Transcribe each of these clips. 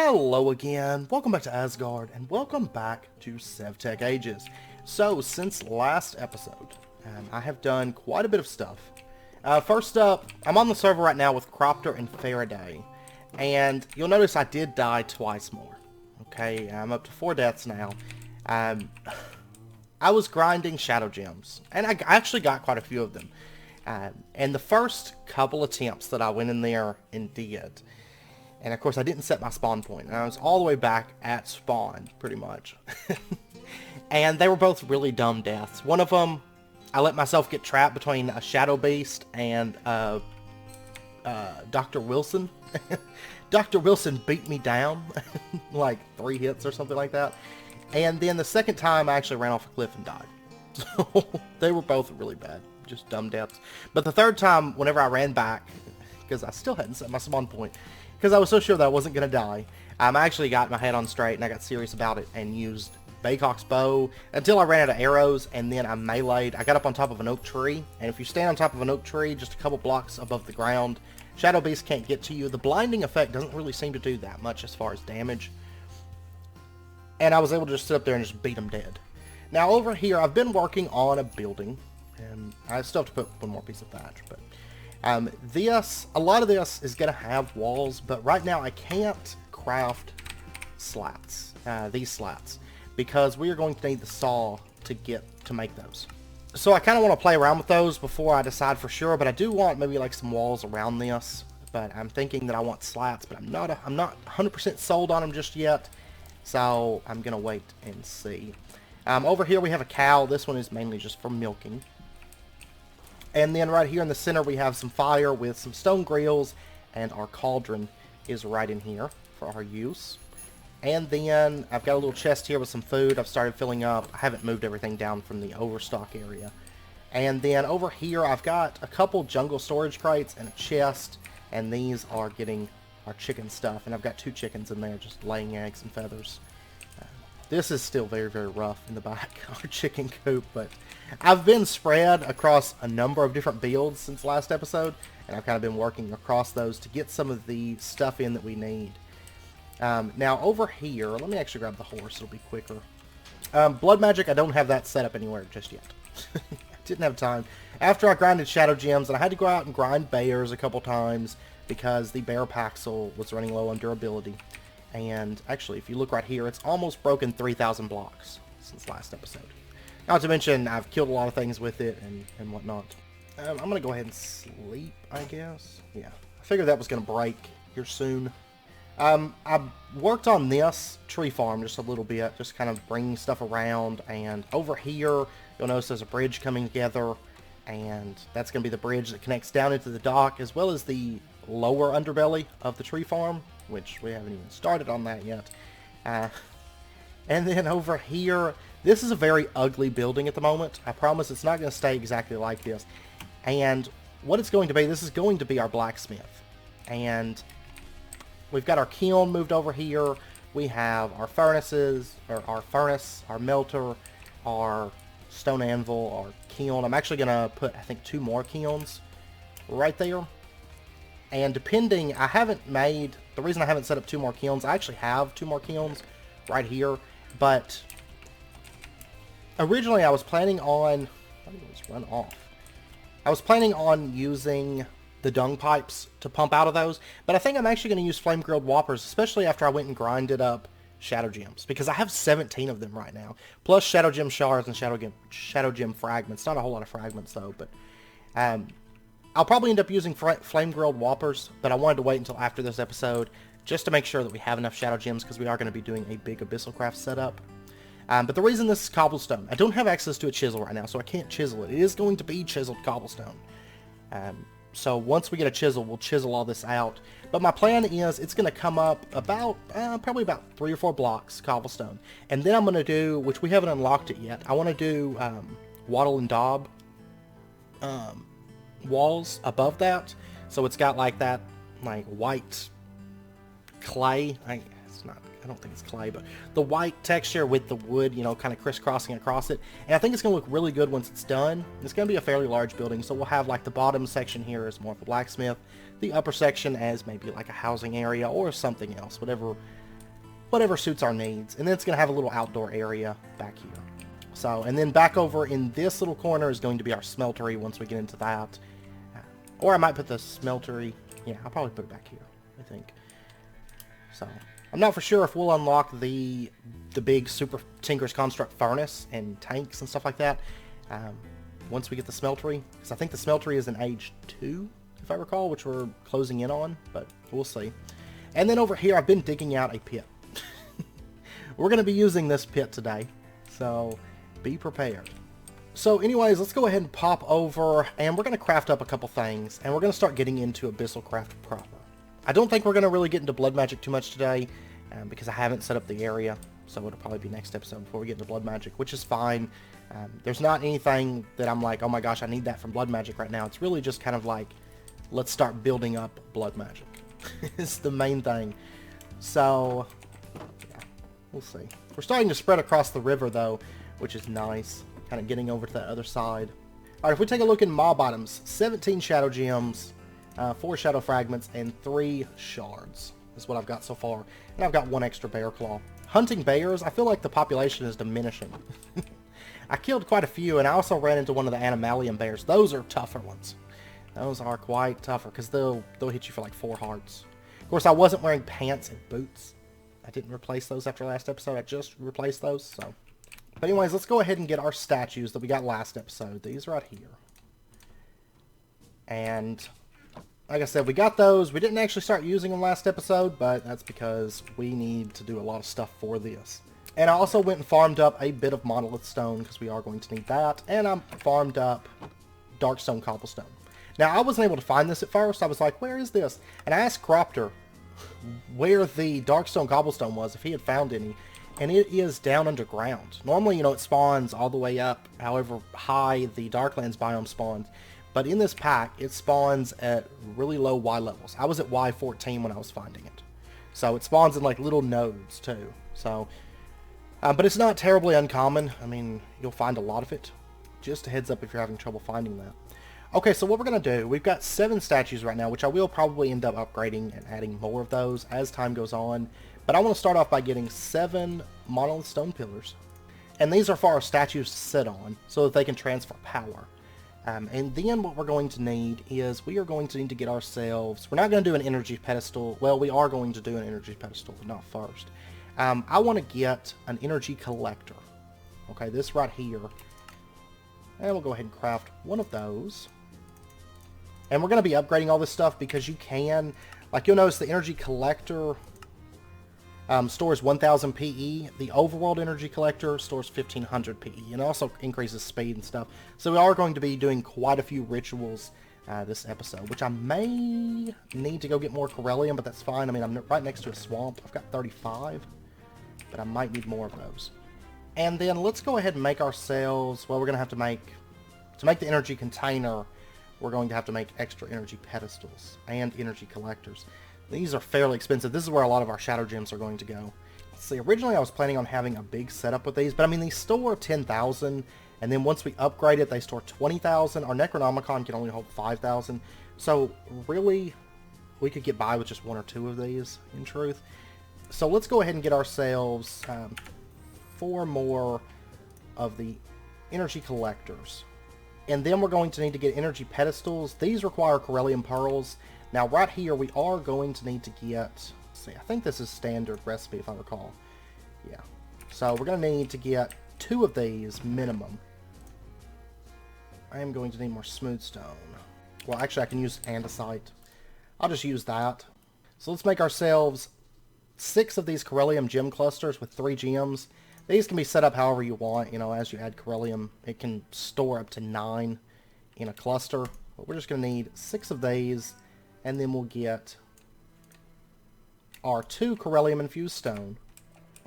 Hello again, welcome back to Asgard, and welcome back to SevTech Ages. So, since last episode, I have done quite a bit of stuff. First up, I'm on the server right now with Cropter and Faraday, and you'll notice I did die twice more. Okay, I'm up to 4 deaths now. I was grinding shadow gems, and I actually got quite a few of them. And the first couple attempts that I went in there and did, and of course I didn't set my spawn point, and I was all the way back at spawn, pretty much. And they were both really dumb deaths. One of them, I let myself get trapped between a shadow beast and Dr. Wilson. Dr. Wilson beat me down, like 3 hits or something like that. And then the second time I actually ran off a cliff and died. So they were both really bad, just dumb deaths. But the third time, whenever I ran back, because I still hadn't set my spawn point, because I was so sure that I wasn't going to die, I actually got my head on straight and I got serious about it and used Baycock's bow until I ran out of arrows, and then I meleeed. I got up on top of an oak tree, and if you stand on top of an oak tree just a couple blocks above the ground, Shadow Beast can't get to you. The blinding effect doesn't really seem to do that much as far as damage. And I was able to just sit up there and just beat them dead. Now over here, I've been working on a building, and I still have to put one more piece of thatch, but a lot of this is going to have walls, but right now I can't craft slats, these slats, because we are going to need the saw to make those. So I kind of want to play around with those before I decide for sure, but I do want maybe like some walls around this, but I'm thinking that I want slats, but I'm not 100% sold on them just yet, so I'm going to wait and see. Over here we have a cow. This one is mainly just for milking. And then right here in the center we have some fire with some stone grills, and our cauldron is right in here for our use. And then I've got a little chest here with some food I've started filling up. I haven't moved everything down from the overstock area. And then over here I've got a couple jungle storage crates and a chest, and these are getting our chicken stuff. And I've got 2 chickens in there just laying eggs and feathers. This is still very, very rough in the back, our chicken coop, but I've been spread across a number of different builds since last episode, and I've kind of been working across those to get some of the stuff in that we need. Now over here, let me actually grab the horse, it'll be quicker. Blood magic, I don't have that set up anywhere just yet. I didn't have time. After I grinded shadow gems, and I had to go out and grind bears a couple times because the bear paxel was running low on durability. And actually, if you look right here, it's almost broken 3,000 blocks since last episode. Not to mention, I've killed a lot of things with it and whatnot. I'm going to go ahead and sleep, I guess. Yeah, I figured that was going to break here soon. I worked on this tree farm just a little bit, just kind of bringing stuff around. And over here, you'll notice there's a bridge coming together. And that's going to be the bridge that connects down into the dock, as well as the lower underbelly of the tree farm, which we haven't even started on that yet. And then over here, this is a very ugly building at the moment. I promise it's not going to stay exactly like this. And what it's going to be, this is going to be our blacksmith. And we've got our kiln moved over here. We have our furnaces, or our furnace, our melter, our stone anvil, our kiln. I'm actually going to put, I think, 2 more kilns right there. And depending, the reason I haven't set up 2 more kilns, I actually have 2 more kilns right here, but originally I was planning on, why did this run off? I was planning on using the dung pipes to pump out of those, but I think I'm actually going to use flame grilled whoppers, especially after I went and grinded up shadow gems, because I have 17 of them right now, plus shadow gem shards and shadow gem fragments. Not a whole lot of fragments though, but I'll probably end up using flame grilled whoppers, but I wanted to wait until after this episode just to make sure that we have enough shadow gems, because we are going to be doing a big Abyssal Craft setup. But the reason this is cobblestone, I don't have access to a chisel right now, so I can't chisel it. It is going to be chiseled cobblestone. So once we get a chisel, we'll chisel all this out. But my plan is it's going to come up about, probably about 3 or 4 blocks cobblestone. And then I'm going to do, which we haven't unlocked it yet, I want to do wattle and daub walls above that, so it's got like that like white clay, I don't think it's clay, but the white texture with the wood, you know, kind of crisscrossing across it. And I think it's going to look really good once it's done. It's going to be a fairly large building, so we'll have like the bottom section here as more of a blacksmith, the upper section as maybe like a housing area or something else, whatever whatever suits our needs. And then it's going to have a little outdoor area back here. So, and then back over in this little corner is going to be our smeltery once we get into that. Or I might put the smeltery, yeah, I'll probably put it back here, I think. So, I'm not for sure if we'll unlock the big Super Tinker's Construct furnace and tanks and stuff like that once we get the smeltery. Because I think the smeltery is in age 2, if I recall, which we're closing in on, but we'll see. And then over here, I've been digging out a pit. We're going to be using this pit today, so be prepared. So anyways, let's go ahead and pop over, and we're going to craft up a couple things, and we're going to start getting into Abyssal Craft proper. I don't think we're going to really get into blood magic too much today, because I haven't set up the area, so it'll probably be next episode before we get into blood magic, which is fine. There's not anything that I'm like, oh my gosh, I need that from blood magic right now. It's really just kind of like, let's start building up blood magic. It's the main thing. So, yeah, we'll see. We're starting to spread across the river, though, which is nice. Kind of getting over to that other side. Alright, if we take a look in mob items, 17 shadow gems, 4 shadow fragments, and 3 shards is what I've got so far. And I've got 1 extra bear claw. Hunting bears, I feel like the population is diminishing. I killed quite a few, and I also ran into one of the animalium bears. Those are tougher ones. Those are quite tougher, because they'll hit you for like 4 hearts. Of course, I wasn't wearing pants and boots. I didn't replace those after last episode. I just replaced those, so. But anyways, let's go ahead and get our statues that we got last episode. These right here. And, like I said, we got those. We didn't actually start using them last episode, but that's because we need to do a lot of stuff for this. And I also went and farmed up a bit of monolith stone, because we are going to need that. And I farmed up darkstone cobblestone. Now, I wasn't able to find this at first. I was like, where is this? And I asked Cropter where the darkstone cobblestone was, if he had found any. And it is down underground. Normally, you know, it spawns all the way up, however high the Darklands biome spawns. But in this pack, it spawns at really low Y levels. I was at Y14 when I was finding it. So it spawns in like little nodes too. So, but it's not terribly uncommon. I mean, you'll find a lot of it. Just a heads up if you're having trouble finding that. Okay, so what we're going to do, we've got 7 statues right now, which I will probably end up upgrading and adding more of those as time goes on. But I want to start off by getting 7 monolith stone pillars. And these are for our statues to sit on, so that they can transfer power. And then what we're going to need is, we are going to need to get ourselves, we're not going to do an energy pedestal, well, we are going to do an energy pedestal, but not first. I want to get an energy collector. Okay, this right here. And we'll go ahead and craft one of those. And we're going to be upgrading all this stuff because you can, like you'll notice the energy collector stores 1000 PE. The Overworld energy collector stores 1500 PE. And also increases speed and stuff. So we are going to be doing quite a few rituals this episode, which I may need to go get more Corellium, but that's fine. I mean, I'm right next to a swamp. I've got 35, but I might need more of those. And then let's go ahead and make ourselves, well, we're going to have to make the energy container, we're going to have to make extra energy pedestals and energy collectors. These are fairly expensive. This is where a lot of our shadow gems are going to go. Let's see, originally I was planning on having a big setup with these, but I mean, these store 10,000, and then once we upgrade it, they store 20,000. Our Necronomicon can only hold 5,000. So really, we could get by with just 1 or 2 of these, in truth. So let's go ahead and get ourselves 4 more of the energy collectors. And then we're going to need to get energy pedestals. These require Corellium pearls. Now right here we are going to need to get, let's see, I think this is standard recipe if I recall. Yeah. So we're going to need to get 2 of these minimum. I am going to need more smooth stone. Well, actually I can use andesite. I'll just use that. So let's make ourselves 6 of these Corellium gem clusters with 3 gems. These can be set up however you want, you know, as you add Corellium. It can store up to 9 in a cluster. But we're just going to need 6 of these, and then we'll get our 2 Corellium infused stone.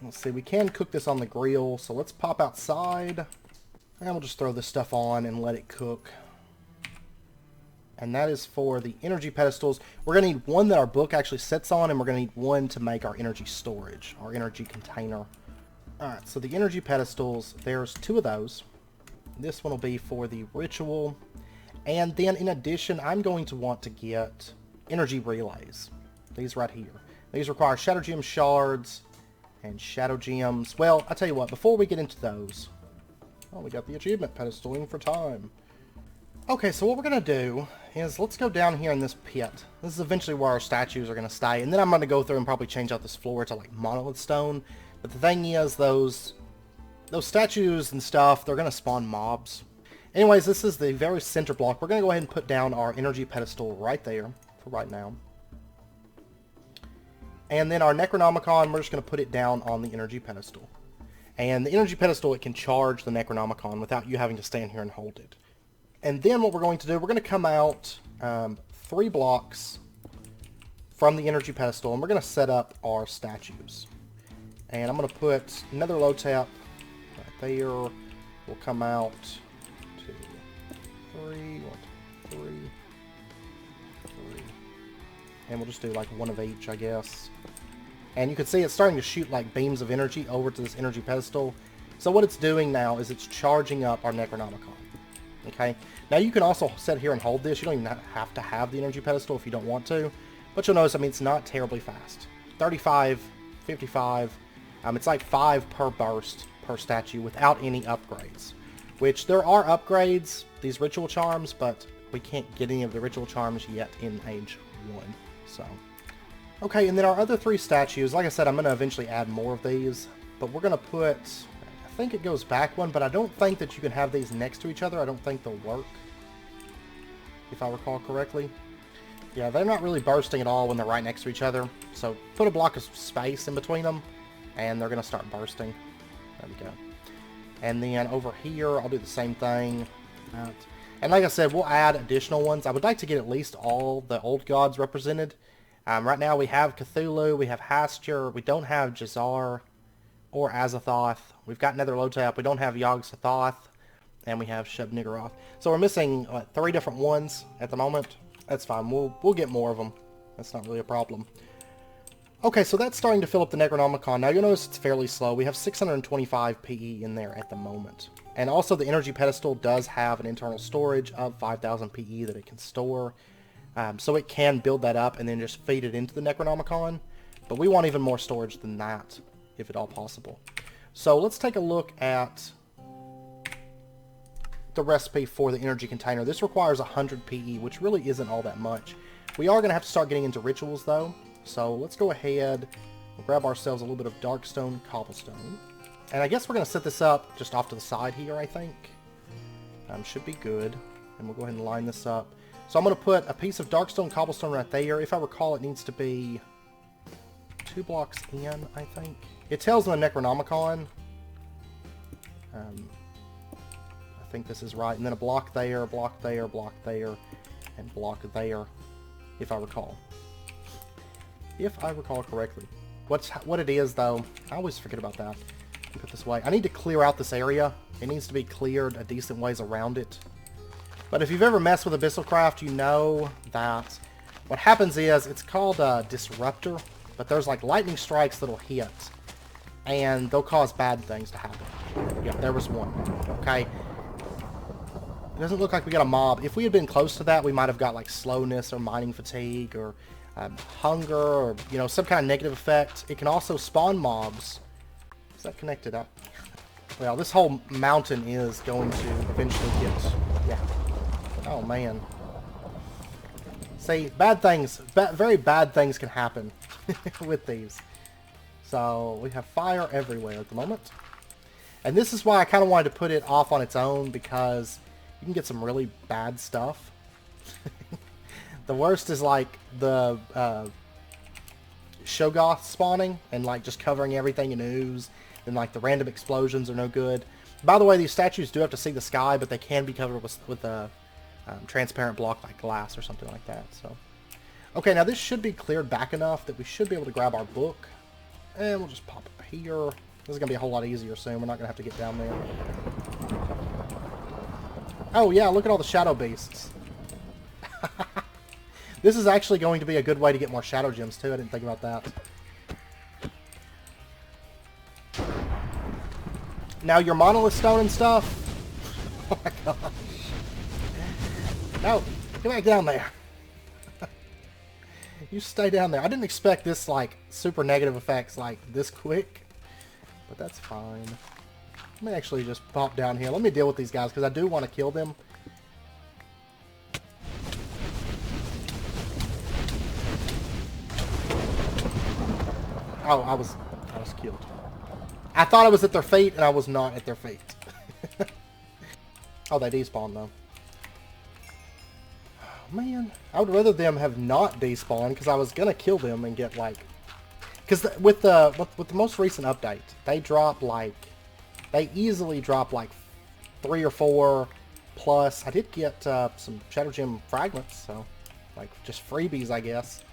Let's see, we can cook this on the grill, so let's pop outside. And we'll just throw this stuff on and let it cook. And that is for the energy pedestals. We're going to need 1 that our book actually sits on, and we're going to need 1 to make our energy storage, our energy container. Alright, so the energy pedestals, there's 2 of those. This one will be for the ritual. And then in addition, I'm going to want to get energy relays. These right here. These require shadow gem shards And shadow gems. Well, I'll tell you what, before we get into those... Oh, we got the achievement, Pedestaling for time. Okay, so what we're going to do is let's go down here in this pit. This is eventually where our statues are going to stay. And then I'm going to go through and probably change out this floor to like monolith stone. But the thing is, those statues and stuff, they're going to spawn mobs. Anyways, this is the very center block. We're going to go ahead and put down our energy pedestal right there for right now. And then our Necronomicon, we're just going to put it down on the energy pedestal. And the energy pedestal, it can charge the Necronomicon without you having to stand here and hold it. And then what we're going to do, we're going to come out 3 blocks from the energy pedestal, and we're going to set up our statues. And I'm going to put another low tap right there. We'll come out 2, 3, 1, 2, 3, 3. And we'll just do like one of each, I guess. And you can see it's starting to shoot like beams of energy over to this energy pedestal. So what it's doing now is it's charging up our Necronomicon. Okay, now you can also sit here and hold this. You don't even have to have the energy pedestal if you don't want to. But you'll notice, I mean, it's not terribly fast. 35, 55, it's like 5 per burst per statue without any upgrades. Which there are upgrades, these ritual charms, but we can't get any of the ritual charms yet in Age 1. So, okay, and then our other 3 statues, like I said, I'm going to eventually add more of these. But we're going to put... I think it goes back one, but I don't think that you can have these next to each other. I don't think they'll work, if I recall correctly. Yeah, they're not really bursting at all when they're right next to each other. So put a block of space in between them, and they're going to start bursting. There we go. And then over here, I'll do the same thing. And like I said, we'll add additional ones. I would like to get at least all the old gods represented. Right now we have Cthulhu, we have Hastur, we don't have Jazar or Azathoth. We've got Nether Lotep. We don't have Yog-Sothoth, and we have Shub-Niggurath. So we're missing 3 different ones at the moment. That's fine. We'll get more of them. That's not really a problem. Okay, so that's starting to fill up the Necronomicon. Now you'll notice it's fairly slow. We have 625 PE in there at the moment. And also the energy pedestal does have an internal storage of 5000 PE that it can store. So it can build that up and then just feed it into the Necronomicon. But we want even more storage than that, if at all possible. So let's take a look at the recipe for the energy container. This requires 100 PE, which really isn't all that much. We are going to have to start getting into rituals though. So let's go ahead and grab ourselves a little bit of Darkstone Cobblestone. And I guess we're going to set this up just off to the side here, I think. Should be good. And we'll go ahead and line this up. So I'm going to put a piece of Darkstone Cobblestone right there. If I recall, it needs to be 2 blocks in, I think. It tells in the Necronomicon. I think this is right. And then a block there, block there, block there, and block there, if I recall. If I recall correctly. What it is, though, I always forget about that. Put it this way. I need to clear out this area. It needs to be cleared a decent ways around it. But if you've ever messed with Abyssal Craft, you know that what happens is, it's called a Disruptor, but there's like lightning strikes that'll hit, and they'll cause bad things to happen. Yeah, there was one. Okay. It doesn't look like we got a mob. If we had been close to that, we might have got like slowness or mining fatigue or hunger or, you know, some kind of negative effect. It can also spawn mobs. Is that connected up? Well, this whole mountain is going to eventually get... Yeah. Oh, man. See, bad things, very bad things can happen with these. So, we have fire everywhere at the moment. And this is why I kind of wanted to put it off on its own, because you can get some really bad stuff. The worst is like the Shoggoth spawning and like just covering everything in ooze. And like the random explosions are no good. By the way, these statues do have to see the sky, but they can be covered with a transparent block like glass or something like that. So, okay, now this should be cleared back enough that we should be able to grab our book. And we'll just pop it here. This is going to be a whole lot easier soon. We're not going to have to get down there. Oh yeah, look at all the shadow beasts. This is actually going to be a good way to get more shadow gems too. I didn't think about that. Now your monolith stone and stuff. Oh my gosh. No, get back down there. You stay down there. I didn't expect this like super negative effects like this quick. but that's fine. Let me actually just pop down here. Let me deal with these guys, because I do want to kill them. Oh, I was killed. I thought I was at their feet, and I was not at their feet. Oh, they despawned, though. Oh, man. I would rather them have not despawned, because I was going to kill them and get, like... Because with the most recent update, they drop, like... They easily drop, like, 3 or 4 plus. I did get some Shadow Gem fragments, so... Like, just freebies, I guess.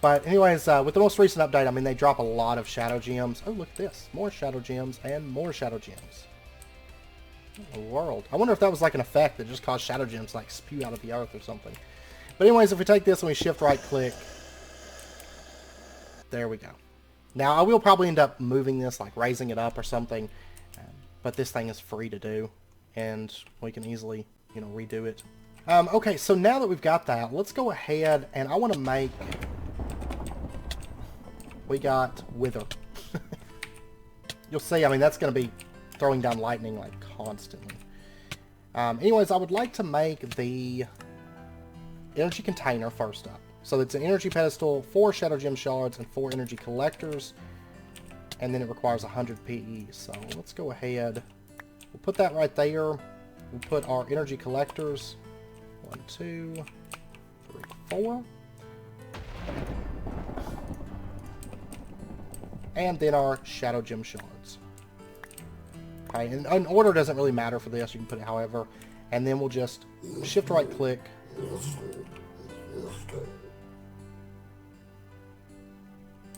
But anyways, with the most recent update, I mean, they drop a lot of Shadow Gems. Oh, look at this. More Shadow Gems and more Shadow Gems. World. I wonder if that was like an effect that just caused Shadow Gems to like spew out of the earth or something. But anyways, if we take this and we shift right click, there we go. Now I will probably end up moving this, like raising it up or something, but this thing is free to do, and we can easily, you know, redo it. Okay, so now that we've got that, let's go ahead and I want to make. We got Wither. You'll see. I mean, that's going to be throwing down lightning like constantly. Anyways, I would like to make the energy container first up. So it's an energy pedestal, 4 shadow gem shards, and 4 energy collectors. And then it requires 100 PE. So let's go ahead. We'll put that right there. We'll put our energy collectors. 1, 2, 3, 4. And then our shadow gem shards. Okay, and order doesn't really matter for this. You can put it however. And then we'll just shift right click. And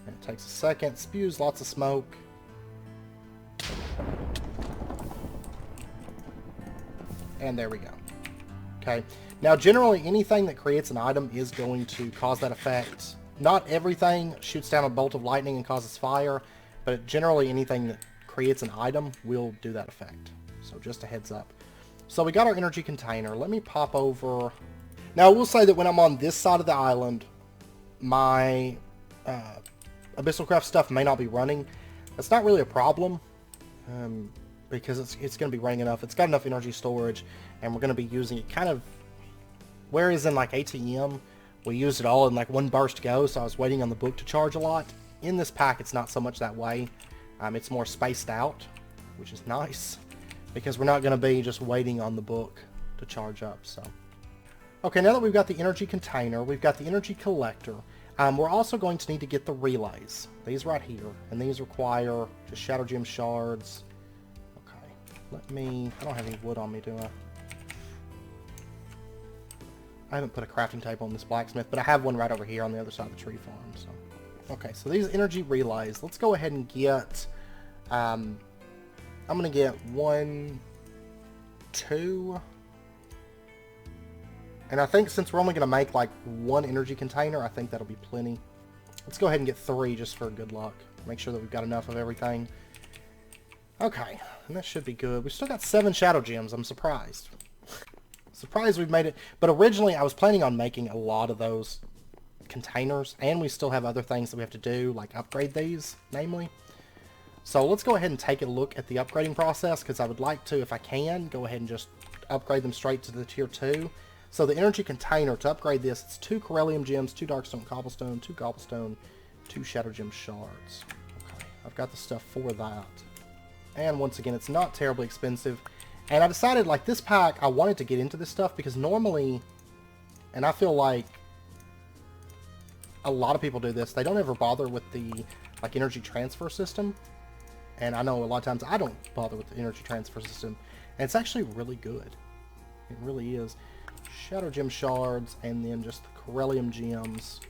it takes a second, spews lots of smoke. And there we go. Okay, now generally anything that creates an item is going to cause that effect. Not everything shoots down a bolt of lightning and causes fire, but generally anything that creates an item will do that effect. So just a heads up. So we got our energy container. Let me pop over. Now I will say that when I'm on this side of the island, my Abyssal Craft stuff may not be running. That's not really a problem, because it's going to be running enough. It's got enough energy storage, and we're going to be using it kind of, whereas in like ATM, we used it all in like one burst go, so I was waiting on the book to charge a lot. In this pack, it's not so much that way. It's more spaced out, which is nice, because we're not going to be just waiting on the book to charge up. So, okay, now that we've got the energy container, we've got the energy collector. We're also going to need to get the relays. These right here, and these require just shadow gem shards. Okay, I don't have any wood on me, do I? I haven't put a crafting table on this blacksmith, but I have one right over here on the other side of the tree farm. So, okay, so these energy relays. Let's go ahead and get. I'm gonna get 1, 2, and I think since we're only gonna make like 1 energy container, I think that'll be plenty. Let's go ahead and get 3 just for good luck. Make sure that we've got enough of everything. Okay, and that should be good. We've still got 7 shadow gems. I'm surprised. Surprised we've made it. But originally I was planning on making a lot of those containers, and we still have other things that we have to do, like upgrade these, namely. So let's go ahead and take a look at the upgrading process, because I would like to, if I can, go ahead and just upgrade them straight to the tier 2. So the energy container, to upgrade this, it's 2 Corellium gems, 2 Darkstone Cobblestone, 2 Cobblestone, 2 Shadow Gem Shards. Okay, I've got the stuff for that. And once again, it's not terribly expensive. And I decided, like, this pack, I wanted to get into this stuff because normally, and I feel like a lot of people do this, they don't ever bother with the, like, energy transfer system. And I know a lot of times I don't bother with the energy transfer system. And it's actually really good. It really is. Shadow Gem Shards, and then just the Corellium Gems.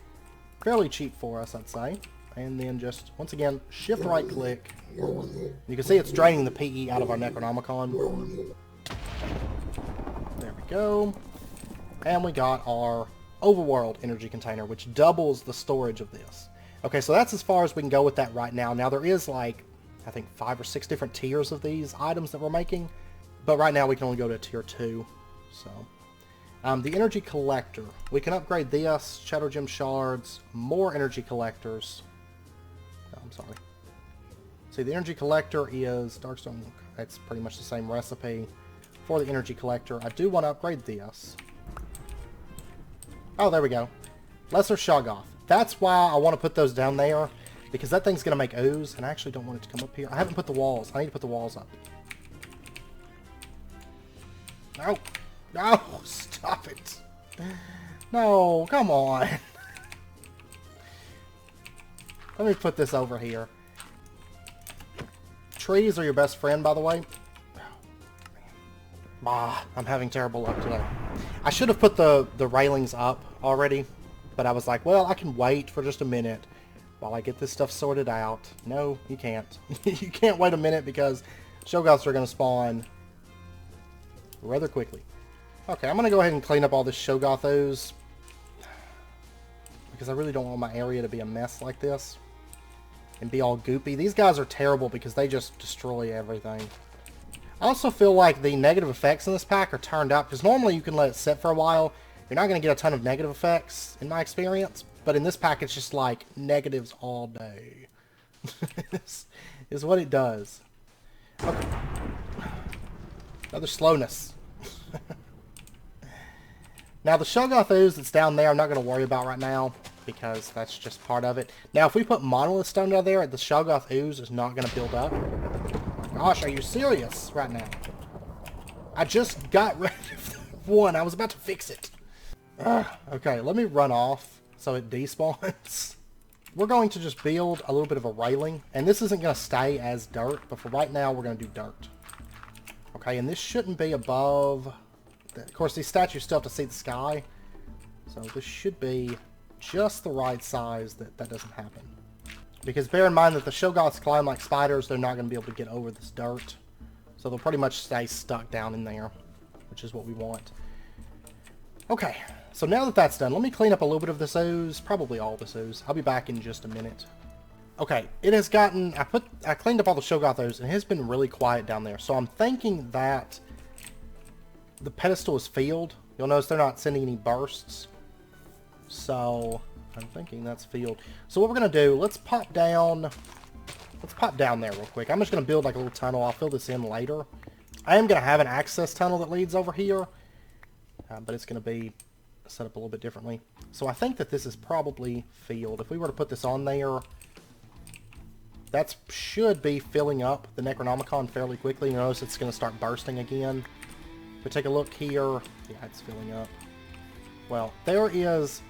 Fairly cheap for us, I'd say. And then just, once again, shift right click. You can see it's draining the PE out of our Necronomicon. There we go. And we got our Overworld energy container, which doubles the storage of this. Okay, so that's as far as we can go with that right now. Now there is like, I think 5 or 6 different tiers of these items that we're making. But right now we can only go to tier 2. So, the energy collector. We can upgrade this, Shadow Gem Shards, more energy collectors. I'm Sorry. See, the energy collector is Darkstone. That's pretty much the same recipe for the energy collector. I do want to upgrade this. Oh, there we go. Lesser Shoggoth. That's why I want to put those down there, because that thing's going to make ooze, and I actually don't want it to come up here. I haven't put the walls. I need to put the walls up. No. No, stop it. No, come on. Let me put this over here. Trees are your best friend, by the way. Ah, I'm having terrible luck today. I should have put the railings up already, but I was like, well, I can wait for just a minute while I get this stuff sorted out. No, you can't. You can't wait a minute because Shoggoths are going to spawn rather quickly. Okay, I'm going to go ahead and clean up all this Shoggoth ooze because I really don't want my area to be a mess like this and be all goopy. These guys are terrible because they just destroy everything. I also feel like the negative effects in this pack are turned up, because normally you can let it sit for a while. You're not going to get a ton of negative effects, in my experience. But in this pack, it's just like negatives all day. is what it does. Okay. Another slowness. Now, the Shoggoth ooze that's down there, I'm not going to worry about right now, because that's just part of it. Now, if we put Monolith Stone down there, the Shoggoth ooze is not going to build up. Gosh, are you serious right now? I just got rid of one. I was about to fix it. Okay, let me run off so it despawns. We're going to just build a little bit of a railing. And this isn't going to stay as dirt, but for right now, we're going to do dirt. Okay, and this shouldn't be above... Of course, these statues still have to see the sky. So this should be just the right size that doesn't happen. Because bear in mind that the Shoggoths climb like spiders, they're not going to be able to get over this dirt. So they'll pretty much stay stuck down in there, which is what we want. Okay, so now that that's done, let me clean up a little bit of this ooze, probably all this ooze. I'll be back in just a minute. Okay, it has gotten, I cleaned up all the Shoggoth ooze, and it has been really quiet down there. So I'm thinking that the pedestal is filled. You'll notice they're not sending any bursts. So I'm thinking that's filled. So what we're going to do, let's pop down there real quick. I'm just going to build like a little tunnel. I'll fill this in later. I am going to have an access tunnel that leads over here, but it's going to be set up a little bit differently. So I think that this is probably filled. If we were to put this on there, that should be filling up the Necronomicon fairly quickly. You notice it's going to start bursting again. If we take a look here, yeah, it's filling up. Well, there is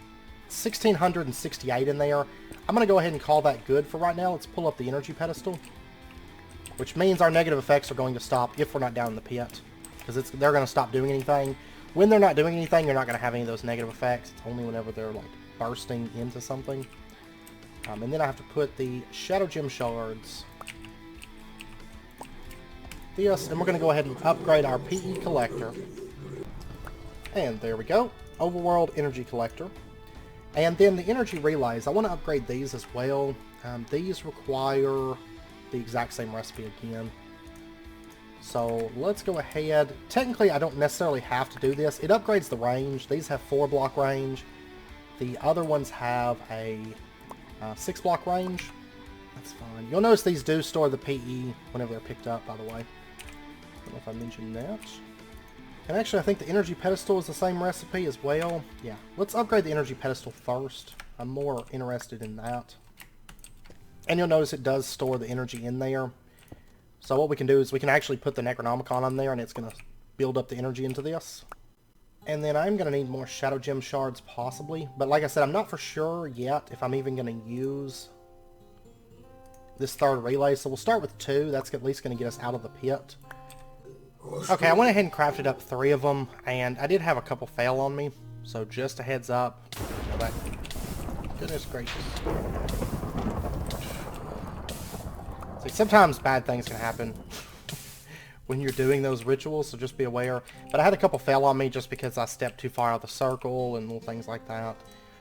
1,668 in there. I'm going to go ahead and call that good for right now. Let's pull up the energy pedestal, which means our negative effects are going to stop if we're not down in the pit, because they're going to stop doing anything. When they're not doing anything, you're not going to have any of those negative effects. It's only whenever they're like bursting into something. And then I have to put the Shadow Gem Shards. Yes, and we're going to go ahead and upgrade our PE Collector. And there we go. Overworld Energy Collector. And then the Energy Relays. I want to upgrade these as well. These require the exact same recipe again. So let's go ahead. Technically, I don't necessarily have to do this. It upgrades the range. These have 4-block range. The other ones have a 6-block range. That's fine. You'll notice these do store the PE whenever they're picked up, by the way. I don't know if I mentioned that. And actually, I think the Energy Pedestal is the same recipe as well. Yeah, let's upgrade the Energy Pedestal first. I'm more interested in that. And you'll notice it does store the energy in there. So what we can do is we can actually put the Necronomicon on there, and it's going to build up the energy into this. And then I'm going to need more Shadow Gem Shards, possibly. But like I said, I'm not for sure yet if I'm even going to use this third relay. So we'll start with 2. That's at least going to get us out of the pit. Okay, I went ahead and crafted up 3 of them, and I did have a couple fail on me. So just a heads up. Goodness gracious. See, sometimes bad things can happen when you're doing those rituals, so just be aware. But I had a couple fail on me just because I stepped too far out of the circle and little things like that.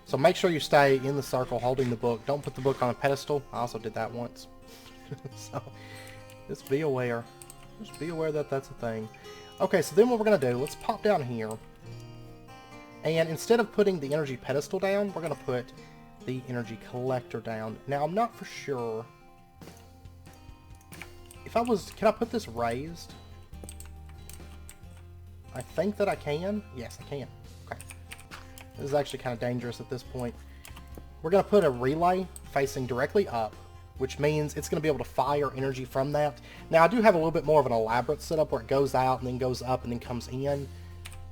So make sure you stay in the circle holding the book. Don't put the book on a pedestal. I also did that once. So just be aware. Just be aware that that's a thing. Okay, so then what we're going to do, let's pop down here. And instead of putting the energy pedestal down, we're going to put the energy collector down. Now, I'm not for sure can I put this raised? I think that I can. Yes, I can. Okay. This is actually kind of dangerous at this point. We're going to put a relay facing directly up, which means it's going to be able to fire energy from that. Now, I do have a little bit more of an elaborate setup where it goes out and then goes up and then comes in.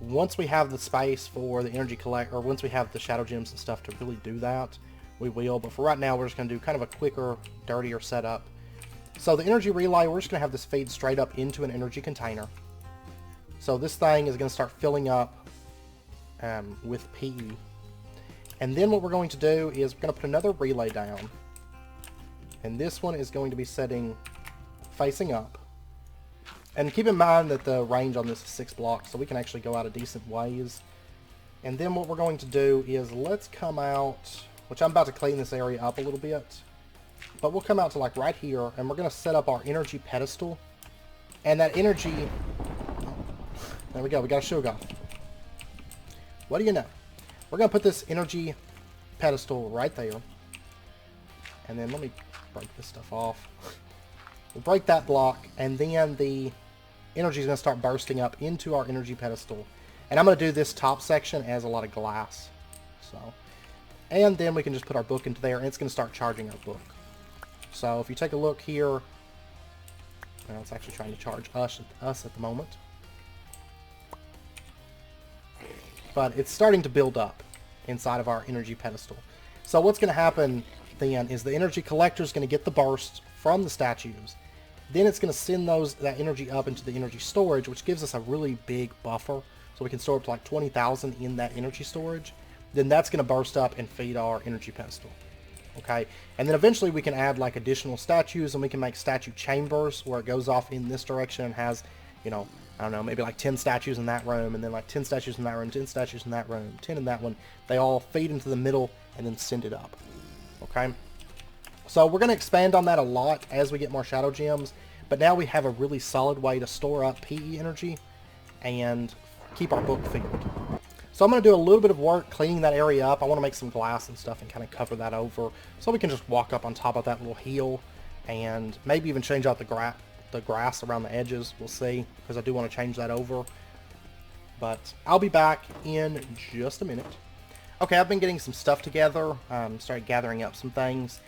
Once we have the space for the energy or once we have the shadow gems and stuff to really do that, we will. But for right now, we're just going to do kind of a quicker, dirtier setup. So the energy relay, we're just going to have this feed straight up into an energy container. So this thing is going to start filling up with PE. And then what we're going to do is we're going to put another relay down. And this one is going to be setting facing up. And keep in mind that the range on this is 6 blocks, so we can actually go out a decent ways. And then what we're going to do is let's come out, which I'm about to clean this area up a little bit. But we'll come out to like right here, and we're going to set up our energy pedestal. And that energy... There we go, we got a sugar. What do you know? We're going to put this energy pedestal right there. And then let me break this stuff off. We'll break that block, and then the energy is going to start bursting up into our energy pedestal. And I'm going to do this top section as a lot of glass. So, and then we can just put our book into there, and it's going to start charging our book. So if you take a look here, well, it's actually trying to charge us at the moment. But it's starting to build up inside of our energy pedestal. So what's going to happen then is the energy collector is going to get the burst from the statues. Then it's going to send that energy up into the energy storage, which gives us a really big buffer. So we can store up to like 20,000 in that energy storage. Then that's going to burst up and feed our energy pedestal. Okay, and then eventually we can add like additional statues, and we can make statue chambers where it goes off in this direction and has, you know, I don't know, maybe like 10 statues in that room, and then like 10 statues in that room, 10 statues in that room, 10 in that one. They all feed into the middle and then send it up. Okay, so we're going to expand on that a lot as we get more shadow gems, but now we have a really solid way to store up PE energy and keep our book filled. So I'm going to do a little bit of work cleaning that area up. I want to make some glass and stuff and kind of cover that over so we can just walk up on top of that little hill and maybe even change out the grass around the edges. We'll see, because I do want to change that over. But I'll be back in just a minute. Okay, I've been getting some stuff together, started gathering up some things,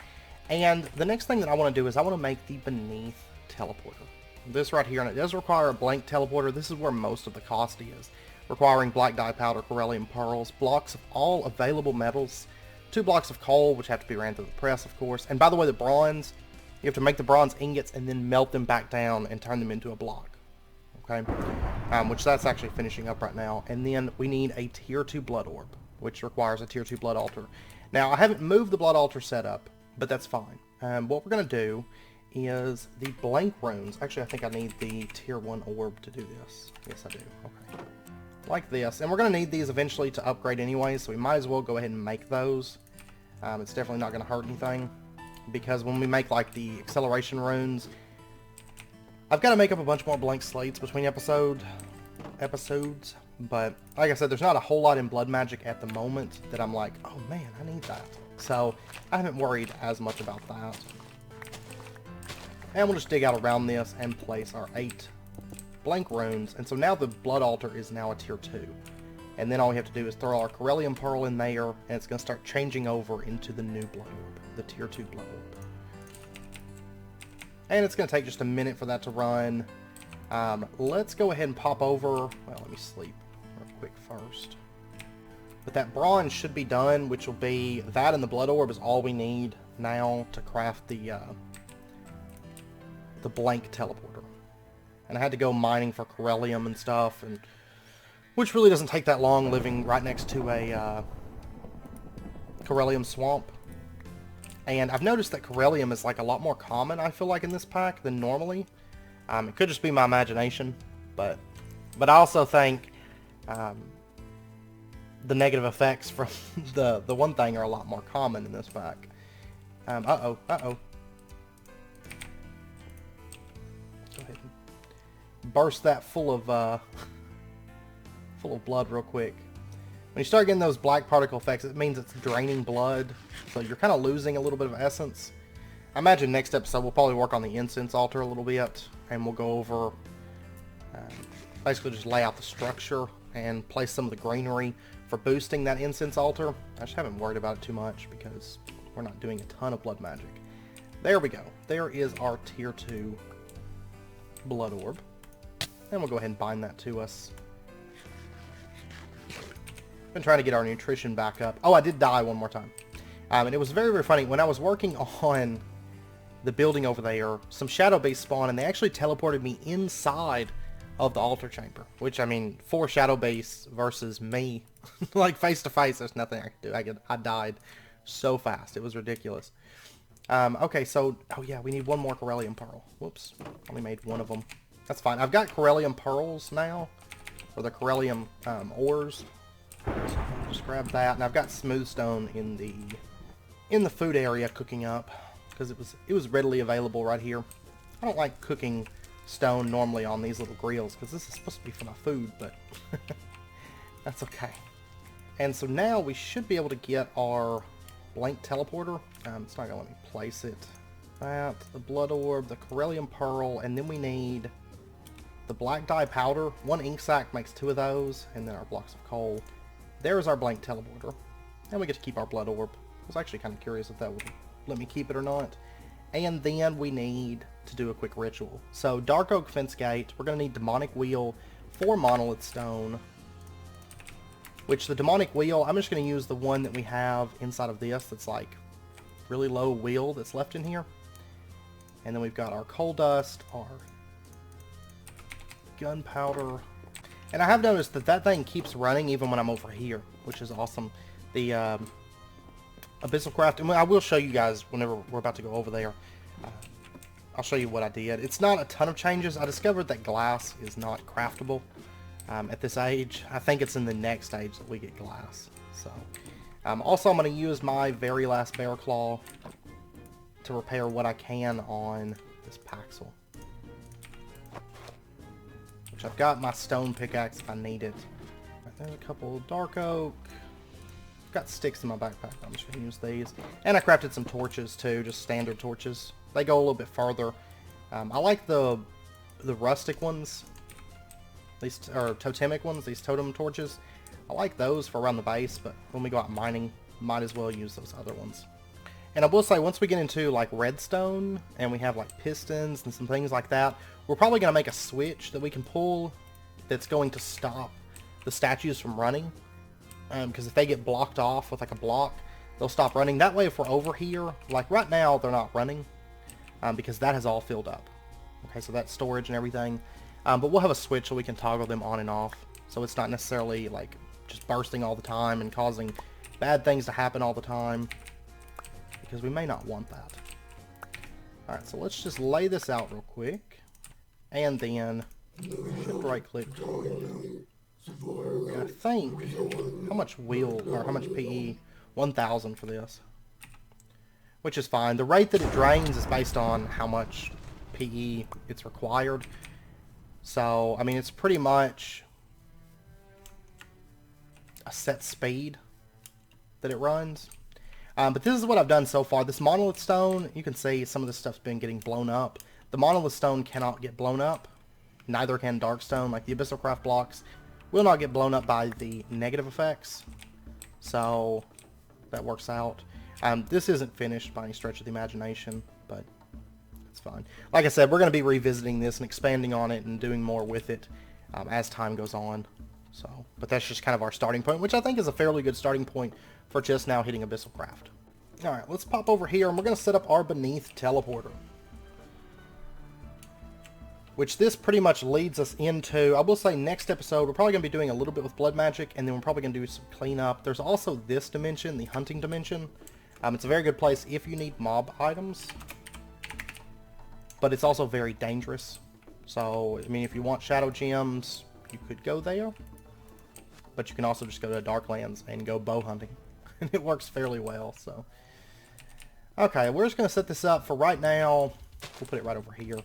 and the next thing that I want to do is I want to make the beneath teleporter. This right here, and it does require a blank teleporter. This is where most of the cost is, requiring black dye powder, corellium pearls, blocks of all available metals, 2 blocks of coal, which have to be ran through the press, of course, and by the way, the bronze, you have to make the bronze ingots and then melt them back down and turn them into a block. Okay, which that's actually finishing up right now. And then we need a tier 2 blood orb, which requires a tier 2 blood altar. Now, I haven't moved the blood altar setup, but that's fine. What we're going to do is the blank runes. Actually, I think I need the tier 1 orb to do this. Yes, I do. Okay. Like this. And we're going to need these eventually to upgrade anyway, so we might as well go ahead and make those. It's definitely not going to hurt anything, because when we make like the acceleration runes, I've got to make up a bunch more blank slates between episodes, but like I said, there's not a whole lot in blood magic at the moment that I'm like, oh man, I need that. So I haven't worried as much about that. And we'll just dig out around this and place our 8 blank runes. And so now the blood altar is now a tier 2. And then all we have to do is throw our corellium pearl in there, and it's going to start changing over into the new blood orb, the tier 2 blood orb. And it's going to take just a minute for that to run. Let's go ahead and pop over. Well, let me sleep real quick first. But that bronze should be done, which will be that, and the blood orb is all we need now to craft the blank teleporter. And I had to go mining for corellium and stuff, and which really doesn't take that long, living right next to a corellium swamp. And I've noticed that corellium is like a lot more common, I feel like, in this pack than normally. It could just be my imagination, but I also think the negative effects from the one thing are a lot more common in this pack. Uh-oh. Go ahead and burst that full of blood real quick. When you start getting those black particle effects, it means it's draining blood, so you're kind of losing a little bit of essence. I imagine next episode we'll probably work on the incense altar a little bit, and we'll go over, basically just lay out the structure and place some of the greenery for boosting that incense altar. I just haven't worried about it too much because we're not doing a ton of blood magic. There we go. There is our tier 2 blood orb. And we'll go ahead and bind that to us. Been trying to get our nutrition back up. Oh, I did die one more time. And it was very, very funny. When I was working on the building over there, some shadow base spawned, and they actually teleported me inside of the altar chamber. Which, I mean, 4 shadow base versus me, like face to face, there's nothing I could do. I died so fast. It was ridiculous. Okay, so, oh yeah, we need one more Corellium Pearl. Whoops, only made one of them. That's fine. I've got Corellium Pearls now, or the Corellium ores. So just grab that, and I've got Smooth Stone in the food area cooking up, because it was readily available right here. I don't like cooking stone normally on these little grills, because this is supposed to be for my food, but that's okay. And so now we should be able to get our blank teleporter. It's not going to let me place it. That, the blood orb, the Corellium Pearl, and then we need the black dye powder. 1 ink sac makes 2 of those, and then our blocks of coal. There's our blank teleporter. And we get to keep our blood orb. I was actually kind of curious if that would let me keep it or not. And then we need to do a quick ritual. So, Dark Oak Fence Gate, we're going to need Demonic Wheel, 4 Monolith Stone. Which, the Demonic Wheel, I'm just going to use the one that we have inside of this that's like really low wheel that's left in here. And then we've got our coal dust, our gunpowder. And I have noticed that that thing keeps running even when I'm over here, which is awesome. The Abyssal Craft, and I will show you guys whenever we're about to go over there. I'll show you what I did. It's not a ton of changes. I discovered that glass is not craftable at this age. I think it's in the next age that we get glass. So, also I'm going to use my very last bear claw to repair what I can on this Paxel. Which I've got my stone pickaxe if I need it. There's a couple of dark oak. I've got sticks in my backpack. I'm just going to use these. And I crafted some torches too, just standard torches. They go a little bit further. I like the rustic ones. These or totemic ones, these totem torches. I like those for around the base, but when we go out mining, might as well use those other ones. And I will say, once we get into like redstone, and we have like pistons and some things like that, we're probably going to make a switch that we can pull that's going to stop the statues from running. Because if they get blocked off with like a block, they'll stop running. That way, if we're over here, like right now, they're not running. Because that has all filled up. Okay, so that's storage and everything. But we'll have a switch so we can toggle them on and off. So it's not necessarily like just bursting all the time and causing bad things to happen all the time. Because we may not want that. Alright, so let's just lay this out real quick. And then shift right click. And I think, how much wheel, or how much PE? 1,000 for this. Which is fine. The rate that it drains is based on how much PE it's required. So, I mean, it's pretty much a set speed that it runs. But this is what I've done so far. This monolith stone, you can see some of this stuff's been getting blown up. The monolith stone cannot get blown up. Neither can dark stone. Like the Abyssal Craft blocks will not get blown up by the negative effects. So, that works out. This isn't finished by any stretch of the imagination, but it's fine. Like I said, we're going to be revisiting this and expanding on it and doing more with it as time goes on. So, but that's just kind of our starting point, which I think is a fairly good starting point for just now hitting Abyssal Craft. Alright, let's pop over here and we're going to set up our Beneath Teleporter. Which this pretty much leads us into, I will say next episode, we're probably going to be doing a little bit with blood magic, and then we're probably going to do some cleanup. There's also this dimension, the hunting dimension. It's a very good place if you need mob items. But it's also very dangerous. So, I mean, if you want shadow gems, you could go there. But you can also just go to Darklands and go bow hunting. And it works fairly well, so. Okay, we're just going to set this up for right now. We'll put it right over here.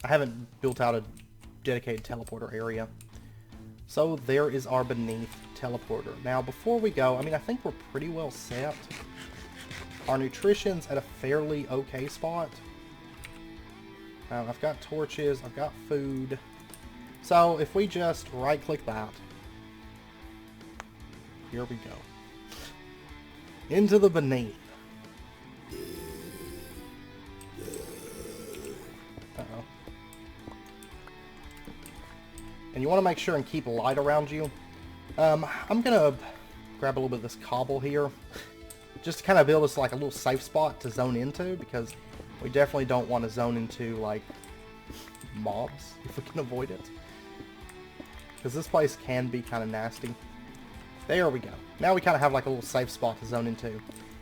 I haven't built out a dedicated teleporter area. So there is our Beneath Teleporter. Now, before we go, I mean, I think we're pretty well set. Our nutrition's at a fairly okay spot. I've got torches, I've got food. So if we just right-click that, here we go. Into the beneath. Uh-oh. And you want to make sure and keep light around you. I'm gonna grab a little bit of this cobble here, just to kind of build us like a little safe spot to zone into, because we definitely don't want to zone into like mobs if we can avoid it, because this place can be kind of nasty. There we go. Now we kind of have like a little safe spot to zone into.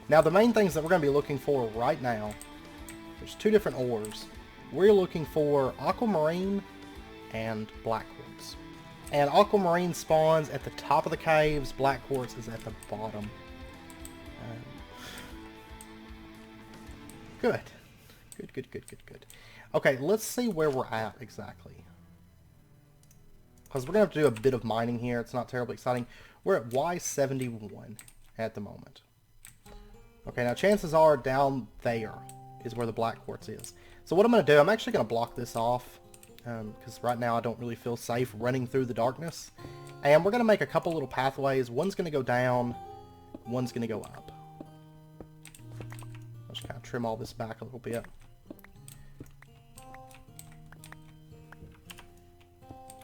Now the main things that we're going to be looking for right now, there's two different ores. We're looking for Aquamarine and Black Quartz. And Aquamarine spawns at the top of the caves, Black Quartz is at the bottom. Good. Good. Okay, let's see where we're at exactly. Because we're going to have to do a bit of mining here. It's not terribly exciting. We're at Y71 at the moment. Okay, now chances are down there is where the Black Quartz is. So what I'm going to do, I'm actually going to block this off. Because right now I don't really feel safe running through the darkness. And we're going to make a couple little pathways. One's going to go down, one's going to go up. I'll just kind of trim all this back a little bit.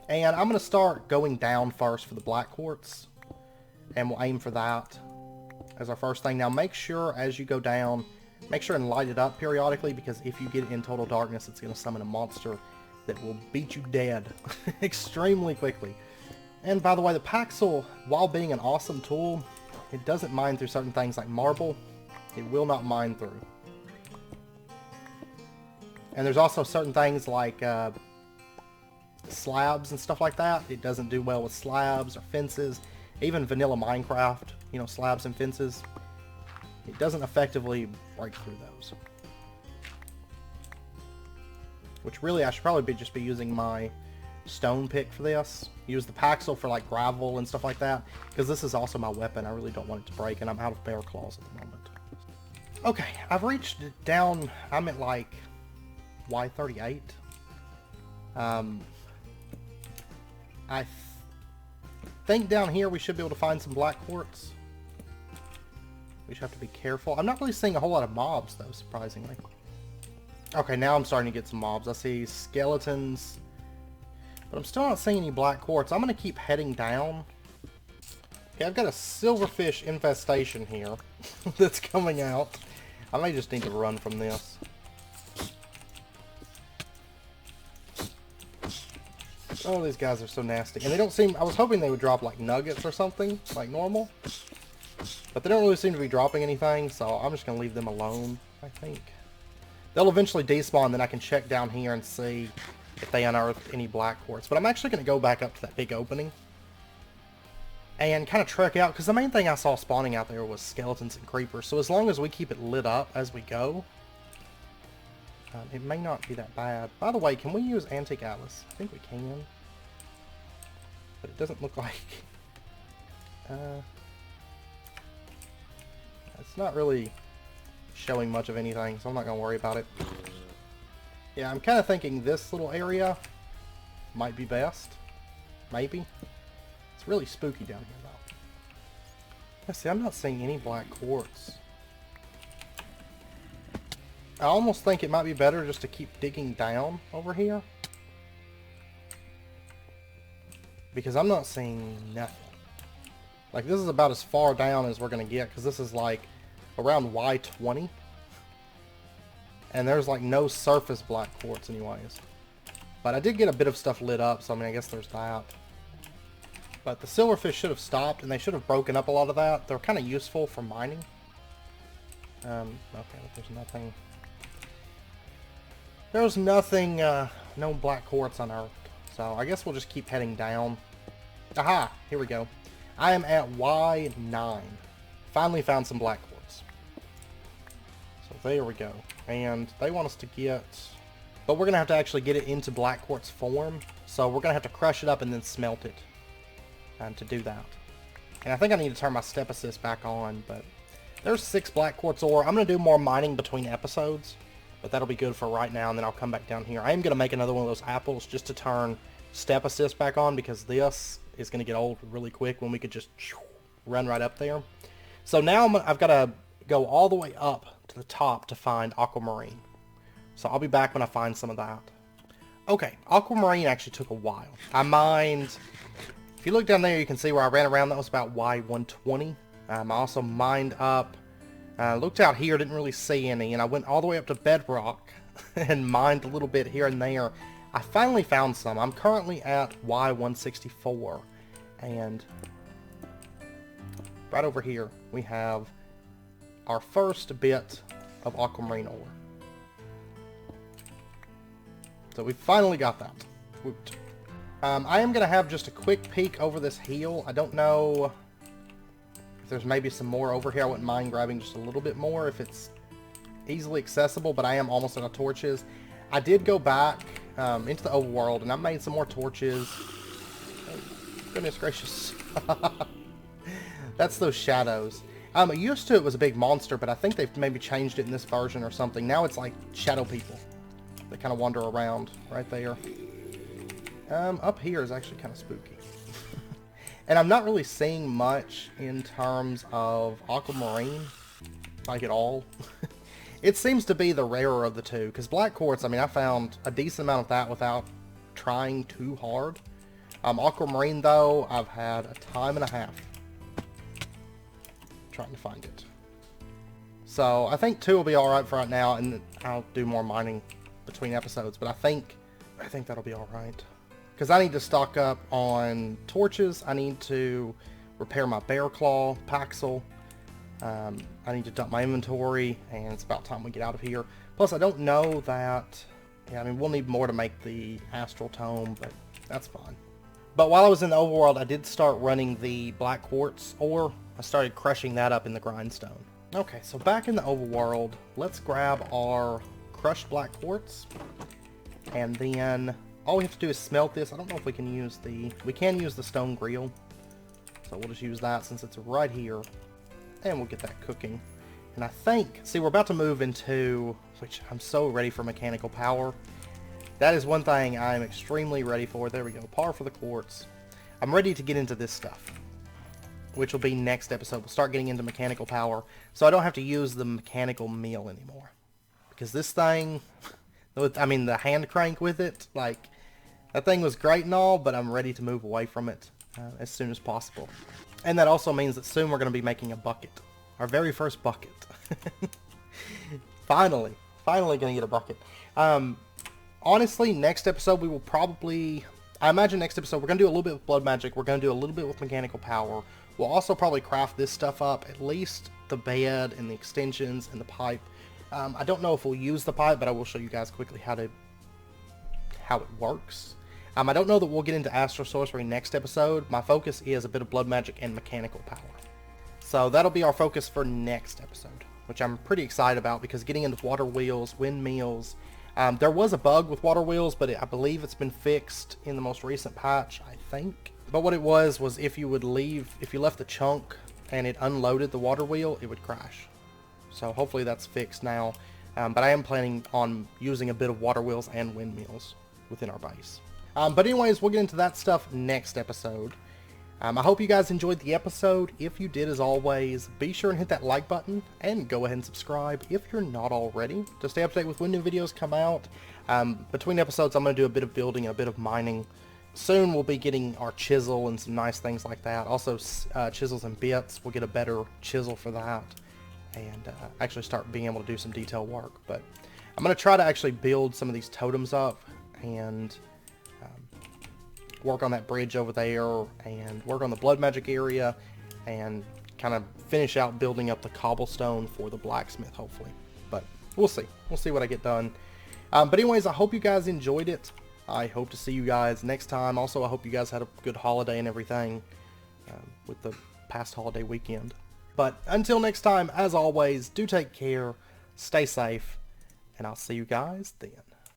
And I'm going to start going down first for the Black Quartz. And we'll aim for that as our first thing. Now make sure as you go down, make sure and light it up periodically, because if you get in total darkness, it's going to summon a monster that will beat you dead extremely quickly. And by the way, the Pedestal, while being an awesome tool, it doesn't mine through certain things like marble. It will not mine through. And there's also certain things like slabs and stuff like that. It doesn't do well with slabs or fences. Even vanilla Minecraft, you know, slabs and fences. It doesn't effectively break through those. Which really, I should probably just be using my stone pick for this. Use the Pedestal for like gravel and stuff like that. Because this is also my weapon. I really don't want it to break, and I'm out of bear claws at the moment. Okay, I've reached down, I'm at like Y38. I think down here we should be able to find some Black Quartz. We just have to be careful. I'm not really seeing a whole lot of mobs though, surprisingly. Okay, now I'm starting to get some mobs. I see skeletons, but I'm still not seeing any Black Quartz. I'm going to keep heading down. Okay, I've got a Silverfish Infestation here that's coming out. I may just need to run from this. Oh, these guys are so nasty. And they don't seem... I was hoping they would drop like nuggets or something, like normal. But they don't really seem to be dropping anything, so I'm just going to leave them alone, I think. They'll eventually despawn, then I can check down here and see if they unearthed any Black Quartz. But I'm actually going to go back up to that big opening and kind of trek out, because the main thing I saw spawning out there was skeletons and creepers. So as long as we keep it lit up as we go, it may not be that bad. By the way, can we use Antique Atlas? I think we can. But it doesn't look like... it's not really showing much of anything, so I'm not going to worry about it. Yeah, I'm kind of thinking this little area might be best. Maybe. It's really spooky down here, though. Yeah, see, I'm not seeing any Black Quartz. I almost think it might be better just to keep digging down over here. Because I'm not seeing nothing. Like, this is about as far down as we're going to get, because this is like around Y20. And there's like no surface Black Quartz anyways. But I did get a bit of stuff lit up, so I mean, I guess there's that. But the silverfish should have stopped, and they should have broken up a lot of that. They're kind of useful for mining. Okay, but there's nothing... There's nothing, no Black Quartz unearthed. So I guess we'll just keep heading down. Aha! Here we go. I am at Y9. Finally found some Black Quartz. So there we go. And they want us to get... But we're going to have to actually get it into Black Quartz form. So we're going to have to crush it up and then smelt it. And to do that. And I think I need to turn my step assist back on, but There's 6 black quartz ore. I'm going to do more mining between episodes, but that'll be good for right now, and then I'll come back down here. I am going to make another one of those apples just to turn step assist back on, because this is going to get old really quick when we could just run right up there. So now I've got to go all the way up to the top to find Aquamarine. So I'll be back when I find some of that. Okay, Aquamarine actually took a while. I mined, if you look down there, you can see where I ran around. That was about Y120. I also mined up, looked out here, didn't really see any, and I went all the way up to bedrock and mined a little bit here and there. I finally found some. I'm currently at Y164, and right over here we have our first bit of Aquamarine ore. So we finally got that. Woot. I am going to have just a quick peek over this hill. I don't know if there's maybe some more over here. I wouldn't mind grabbing just a little bit more if it's easily accessible, but I am almost out of torches. I did go back into the overworld, and I made some more torches. Oh, goodness gracious. That's those shadows. Used to it was a big monster, but I think they've maybe changed it in this version or something. Now it's like shadow people. They kind of wander around right there. Up here is actually kind of spooky. And I'm not really seeing much in terms of Aquamarine, like at all. It seems to be the rarer of the two, because black quartz, I mean, I found a decent amount of that without trying too hard. Aquamarine, though, I've had a time and a half trying to find it. So I think 2 will be alright for right now, and I'll do more mining between episodes, but I think that'll be alright. Because I need to stock up on torches, I need to repair my bear claw, Paxel, I need to dump my inventory, and it's about time we get out of here. Plus, I don't know that, yeah, I mean, we'll need more to make the astral tome, but that's fine. But while I was in the overworld, I did start running the black quartz ore. I started crushing that up in the grindstone. Okay, so back in the overworld, let's grab our crushed black quartz, and then all we have to do is smelt this. I don't know if we can use we can use the stone grill, so we'll just use that since it's right here, and we'll get that cooking. And I think, see, we're about to move into, which I'm so ready for mechanical power. That is one thing I'm extremely ready for. There we go, par for the quartz. I'm ready to get into this stuff, which will be next episode. We'll start getting into mechanical power, so I don't have to use the mechanical mill anymore. Because this thing, I mean, the hand crank with it, like, that thing was great and all, but I'm ready to move away from it as soon as possible. And that also means that soon we're going to be making a bucket. Our very first bucket. Finally going to get a bucket. Honestly, next episode we will probably, I imagine next episode we're going to do a little bit with blood magic, we're going to do a little bit with mechanical power. We'll also probably craft this stuff up, at least the bed and the extensions and the pipe. I don't know if we'll use the pipe, but I will show you guys quickly how it works. I don't know that we'll get into astral sorcery next episode. My focus is a bit of blood magic and mechanical power. So that'll be our focus for next episode, which I'm pretty excited about, because getting into water wheels, windmills, there was a bug with water wheels, but I believe it's been fixed in the most recent patch, I think. But what it was if you left the chunk and it unloaded the water wheel, it would crash. So hopefully that's fixed now. But I am planning on using a bit of water wheels and windmills within our base. But anyways, we'll get into that stuff next episode. I hope you guys enjoyed the episode. If you did, as always, be sure and hit that like button, and go ahead and subscribe if you're not already, to stay up to date with when new videos come out. Between episodes, I'm going to do a bit of building and a bit of mining. Soon we'll be getting our chisel and some nice things like that. Also, chisels and bits. We'll get a better chisel for that, and actually start being able to do some detail work. But I'm going to try to actually build some of these totems up, and work on that bridge over there, and work on the blood magic area, and kind of finish out building up the cobblestone for the blacksmith, hopefully. But we'll see. We'll see what I get done. But anyways, I hope you guys enjoyed it. I hope to see you guys next time. Also, I hope you guys had a good holiday and everything with the past holiday weekend. But until next time, as always, do take care, stay safe, and I'll see you guys then.